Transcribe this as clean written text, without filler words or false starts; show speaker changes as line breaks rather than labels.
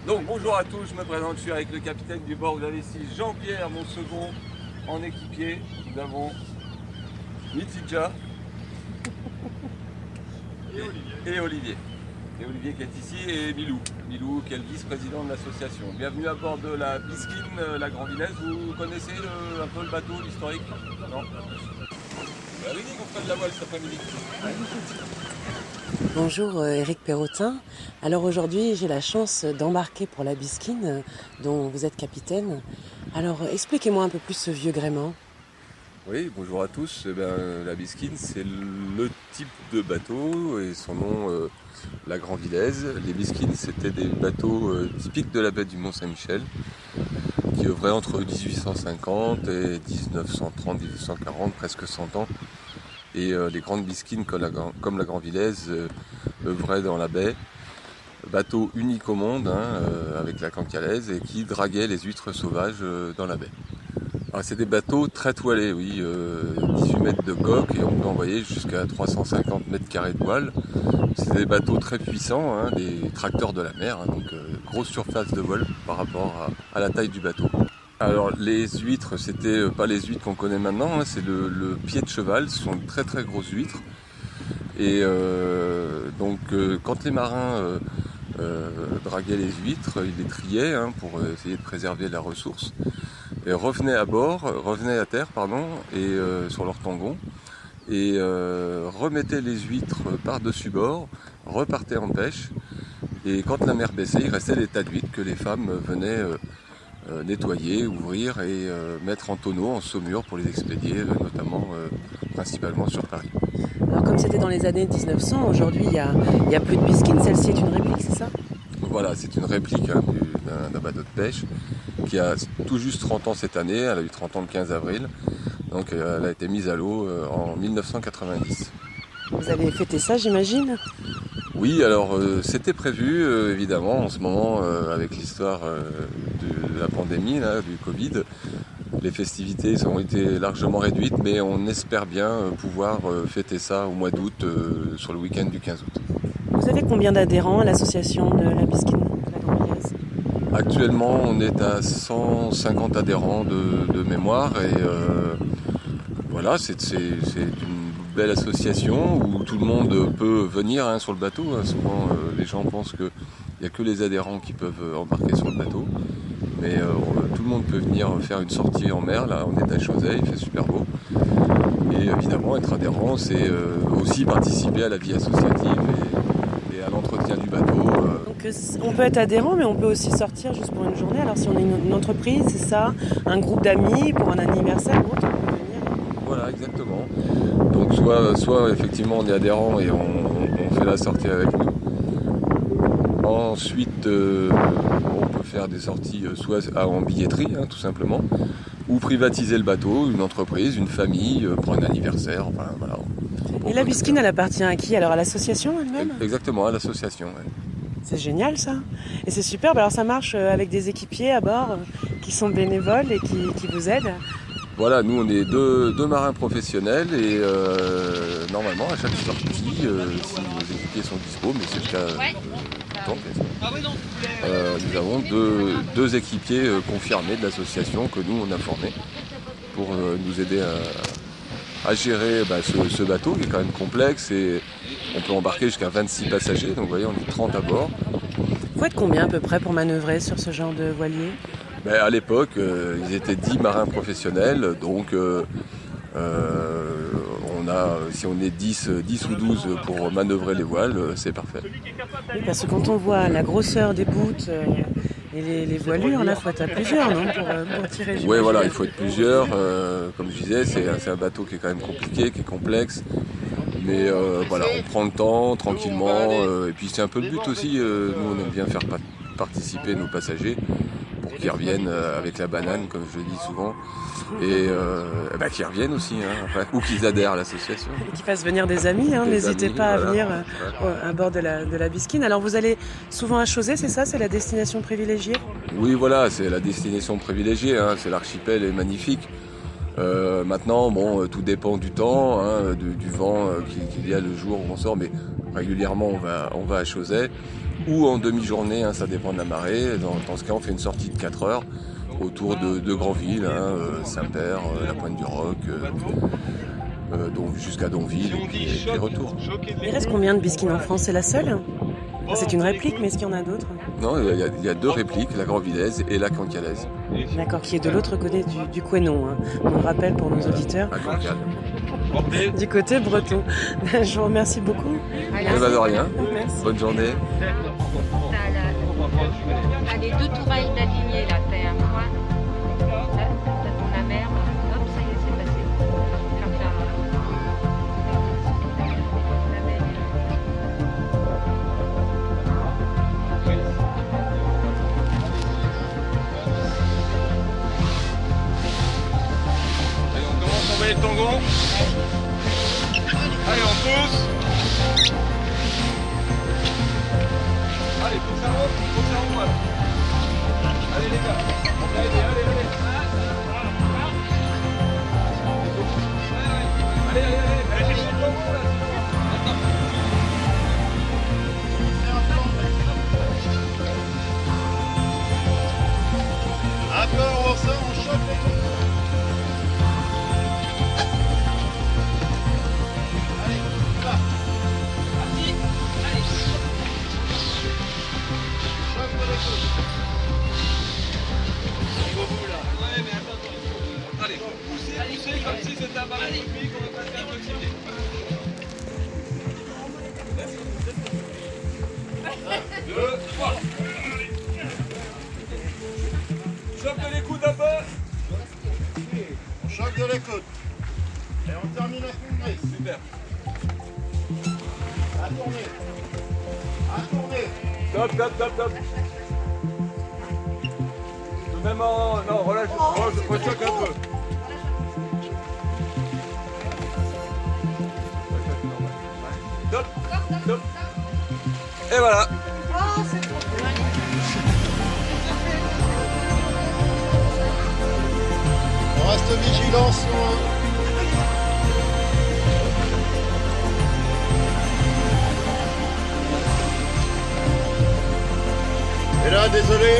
Donc bonjour à tous, je me présente, je suis avec le capitaine du bord, vous avez ici Jean-Pierre, mon second en équipier. Nous avons Mitidja et Olivier. Et Olivier qui est ici et Milou qui est le vice-président de l'association. Bienvenue à bord de la Bisquine, la Grand-Villaise. Vous connaissez un peu le bateau, l'historique? Non? Bah oui, on fera de la voile cet après-midi.
Bonjour Éric Perrotin. Alors aujourd'hui j'ai la chance d'embarquer pour la Bisquine dont vous êtes capitaine. Alors expliquez-moi un peu plus ce vieux gréement.
Oui, bonjour à tous. La Bisquine, c'est le type de bateau et son nom, la Grand-Villaise. Les Bisquines, c'était des bateaux typiques de la baie du Mont-Saint-Michel qui œuvraient entre 1850 et 1930-1940, presque 100 ans. Et les grandes Bisquines comme la Grand-Villaise œuvraient dans la baie. Bateau unique au monde, avec la cancalaise, et qui draguait les huîtres sauvages dans la baie. Alors, c'est des bateaux très toilés, oui, 18 mètres de coque et on peut envoyer jusqu'à 350 mètres carrés de voile. C'est des bateaux très puissants, des tracteurs de la mer, donc grosse surface de vol par rapport à la taille du bateau. Alors les huîtres, c'était pas les huîtres qu'on connaît maintenant, c'est le pied de cheval, ce sont de très très grosses huîtres. Et quand les marins draguaient les huîtres, ils les triaient pour essayer de préserver la ressource. Et revenaient à terre, et sur leur tangon, et remettaient les huîtres par-dessus bord, repartaient en pêche, et quand la mer baissait, il restait des tas d'huîtres que les femmes venaient nettoyer, ouvrir et mettre en tonneau, en saumure pour les expédier, principalement sur Paris.
Alors comme c'était dans les années 1900, aujourd'hui il y a plus de Bisquine, celle-ci est une réplique, c'est ça?
Voilà, c'est une réplique d'un bateau de pêche qui a tout juste 30 ans cette année, elle a eu 30 ans le 15 avril, donc elle a été mise à l'eau en 1990.
Vous avez fêté ça, j'imagine?
Oui, alors c'était prévu, évidemment, en ce moment, avec l'histoire de la pandémie, du Covid. Les festivités ont été largement réduites, mais on espère bien pouvoir fêter ça au mois d'août, sur le week-end du 15 août.
Vous avez combien d'adhérents à l'association de la Bisquine, de la Grand-Villaise?
Actuellement, on est à 150 adhérents de mémoire, et voilà, c'est une belle association où tout le monde peut venir sur le bateau. Souvent, les gens pensent qu'il n'y a que les adhérents qui peuvent embarquer sur le bateau. Mais tout le monde peut venir faire une sortie en mer. Là, on est à Chauzet, il fait super beau. Et évidemment, être adhérent, c'est aussi participer à la vie associative et à l'entretien du bateau.
Donc on peut être adhérent, mais on peut aussi sortir juste pour une journée. Alors si on est une entreprise, c'est ça, un groupe d'amis pour un anniversaire ou autre, on peut venir.
Voilà, exactement. Donc soit effectivement on est adhérent et on fait la sortie avec nous. Ensuite, on peut faire des sorties soit en billetterie, tout simplement, ou privatiser le bateau, une entreprise, une famille, pour un anniversaire. Enfin, voilà.
Et la Bisquine, elle appartient à qui? Alors à l'association elle-même?
Exactement, à l'association. Ouais.
C'est génial ça. Et c'est superbe. Alors ça marche avec des équipiers à bord qui sont bénévoles et qui vous aident.
Voilà, nous on est deux marins professionnels et normalement à chaque sortie, si les équipiers sont dispo, mais c'est le cas tout le temps, nous avons deux équipiers confirmés de l'association que nous on a formés pour nous aider à gérer ce bateau qui est quand même complexe, et on peut embarquer jusqu'à 26 passagers, donc vous voyez on est 30 à bord.
Vous êtes combien à peu près pour manœuvrer sur ce genre de voilier?
À l'époque, ils étaient 10 marins professionnels, donc si on est 10 ou 12 pour manœuvrer les voiles, c'est parfait.
Oui, parce que quand on voit la grosseur des bouts et les voilures, là, il faut être à plusieurs, non, pour tirer.
Oui, voilà, il faut être plusieurs. Comme je disais, c'est un bateau qui est quand même compliqué, qui est complexe. Mais on prend le temps, tranquillement. Et puis c'est un peu le but aussi. Nous, on aime bien faire participer nos passagers pour qu'ils reviennent avec la banane, comme je le dis souvent. Et qu'ils reviennent aussi, après, ou qu'ils adhèrent à l'association.
Et qu'ils fassent venir des amis, n'hésitez pas à venir à bord de la Bisquine. Alors vous allez souvent à Chauzet, c'est ça? C'est la destination privilégiée?
Oui, voilà, c'est la destination privilégiée, c'est l'archipel est magnifique. Maintenant, tout dépend du temps, du vent qu'il y a le jour où on sort, mais régulièrement on va à Chauzet. ou en demi-journée, hein, ça dépend de la marée. Dans ce cas, on fait une sortie de 4 heures autour de Grandville, hein, Saint-Père, la Pointe du Roc, donc jusqu'à Donville et puis retour.
Il reste combien de bisquines en France? C'est la seule? C'est une réplique, mais est-ce qu'il y en a d'autres?
Non, il y a 2 répliques, la Grandvillaise et la Cancalaise.
D'accord, qui est de l'autre côté du Couesnon, hein. On le rappelle pour nos auditeurs.
À Cancale.
Du côté breton. Je vous remercie beaucoup.
Eh ben, de rien.
Merci.
Bonne journée.
T'as les 2 tourelles d'alignées là, t'as un point, là, t'as ton amère, hop, ça y est, c'est passé. Faire que la mer.
Allez, on commence à envoyer le tangon. Allez, on pousse. Allez, faut que ça monte, voilà. Allez les gars, allez. Allez, sur le tangon là. Un peu, on chope les tongons. Allez, va. Parti. Allez. Chope les tongons. Il va où là? Ouais, mais attends. Allez, poussez comme si c'était un ballon de rugby qu'on va passer un peu de 2, 3. Choc de l'écoute un peu.
On choque de l'écoute. Et on termine à tourner.
Super.
À tourner. À tourner.
Top. Même en... Non, relâche, rechoque un peu. Top. Et voilà.
On reste vigilant sur... Et là, désolé.